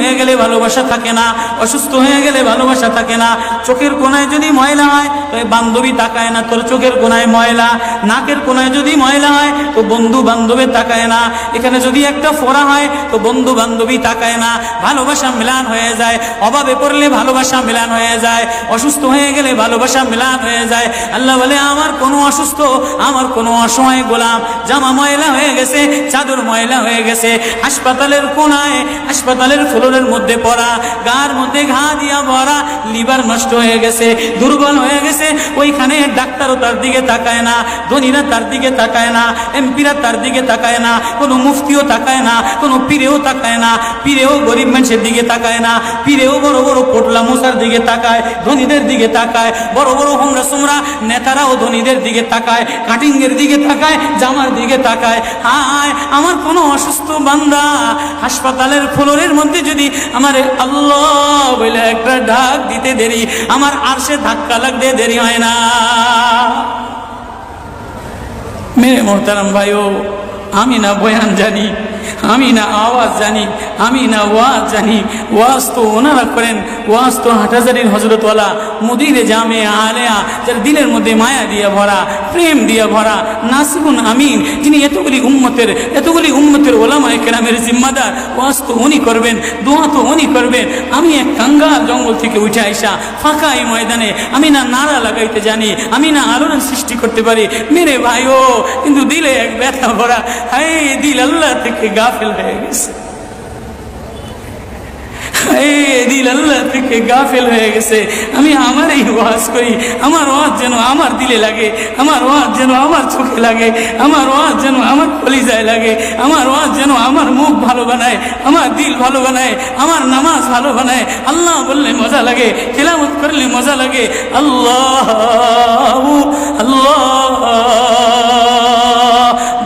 হয়ে গেলে ভালোবাসা থাকে না, অসুস্থ হয়ে গেলে ভালোবাসা থাকে না। চোখের কোনায় যদি ময়লা হয় তো বান্ধবী তাকায় না, তোর চোখের কোনায় ময়লা। নাকের কোনায় যদি ময়লা হয় তো বন্ধু বান্ধবী তাকায় না। এখানে যদি একটা ফোড়া হয় তো বন্ধু বান্ধবী তাকায় না। ভালোবাসা মিলান হয়ে যায়, অভাবে পড়লে ভালোবাসা মিলান হয়ে যায়, অসুস্থ হয়ে গেলে ভালোবাসা মিলান হয়ে যায়। আল্লাহ বলে আমার কোনো অসুস্থ, আমার কোনো অসহায় গোলাম জামা ময়লা হয়ে গেছে, চাদর ময়লা হয়ে গেছে, হাসপাতালের কোনায়, হাসপাতালের ফ্লোরের মধ্যে পড়া, গার মধ্যে ঘা দিয়া ভরা, লিভার নষ্ট হয়ে গেছে, দুর্বল হয়ে গেছে, ওইখানে ডাক্তারও তার দিকে তাকায় না, ধনীরা তার দিকে তাকায় না, এমপিরা তার দিকে তাকায় না, কোনো মুফতিও তাকায় না, কোনো পীরেও তাকায় না, পীরেও গরিব মানুষের দিকে তাকায় না, পীরেও বড় বড় পোটলা মশার দিকে তাকায়, ধনীদের দিকে তাকায়, বড় বড় হোমরা সোমরা নেতারাও ধনীদের দিকে তাকায়, কাটিংয়ের দিকে তাকায়, জামার দিকে তাকায়। হায় আমার কোনো অসুস্থ বান্দা হাসপাতালের ফ্লোরের মধ্যে যদি আমার আল্লাহ বলে একটা ডাক দিতে দেরি, আমার আরশে ধাক্কা লাগতে দেরি হয় না। মেরে মোহতারাম ভাইও, আমি না বয়ান জানি, আমি না আওয়াজ জানি, আমি না ওয়াজ জানি, ওয়াজ তো ওনারা করেন, ওয়াজ তো হাটহাজারীর হজরতওয়ালা মুদিরে জামে আলেয়া, যার দিলের মধ্যে মায়া দিয়ে ভরা, প্রেম দিয়ে ভরা, নাসিহুন আমিন, যিনি এতগুলি উম্মতের ওলামায়ে কেরামের জিম্মাদার, ওয়াজ তো উনি করবেন, দোয়া তো উনি করবেন। আমি এক কাঙ্গাল জঙ্গল থেকে উঠে আইসা ফাঁকা এই ময়দানে আমি না নারা লাগাইতে জানি, আমি না আলোড়ন সৃষ্টি করতে পারি মেরে ভাইও, কিন্তু দিলে এক ব্যথা ভরা। হায় দিল আল্লাহ থেকে গাফেল হয়ে গেছে, দিল আল্লাহ থেকে গাফেল হয়ে গেছে। আমি আমারই ওয়াজ করি, আমার ওয়াজ যেন আমার দিলে লাগে, আমার ওয়াজ যেন আমার চোখে লাগে, আমার ওয়াজ যেন আমার কলিজায় লাগে, আমার ওয়াজ যেন আমার মুখ ভালো বানায়, আমার দিল ভালো বানায়, আমার নামাজ ভালো বানায়। আল্লাহ বললে মজা লাগে, তেলাওয়াত করলে মজা লাগে। আল্লাহ আল্লাহ,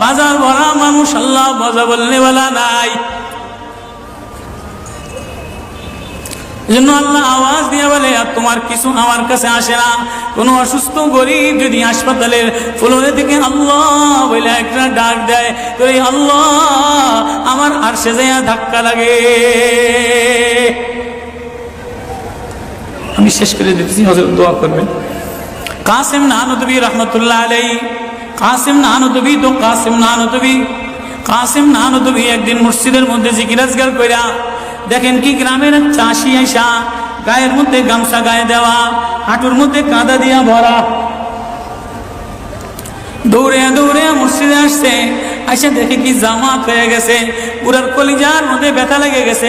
বাজার ভরা মানুষ, আল্লাহ মজা বললে বলা নাই। জন্য আল্লাহ আওয়াজ দিয়ে বলে আর তোমার কিছু আমার কাছে আসে না। কোনো অসুস্থ গরিব যদি হাসপাতালের ফ্লোরে থেকে আল্লাহ বলে একটা ডাক দেয় তো এই আল্লাহ আমার আরশে যাইয়া ধাক্কা লাগে। আমি শেষ করে দিচ্ছি, হযরত দোয়া করবেন। কাসিম নানুতুবি রহমতুল্লাহ আলাইহি, কাসিম নানুতুবি তো কাসিম নানুতুবি একদিন মসজিদের মধ্যে জিকির আজকার কইরা দেখেন কি গ্রামের চাষি আইসা গায়ের মধ্যে গামছা গায়ে দেওয়া, হাঁটুর মধ্যে কাদা দিয়া ভরা, দৌড়ে দৌড়ে মসজিদে আসছে, আইসা দেখে কি জামাত হয়ে গেছে, পুরার কলিজার মধ্যে ব্যথা লেগে গেছে।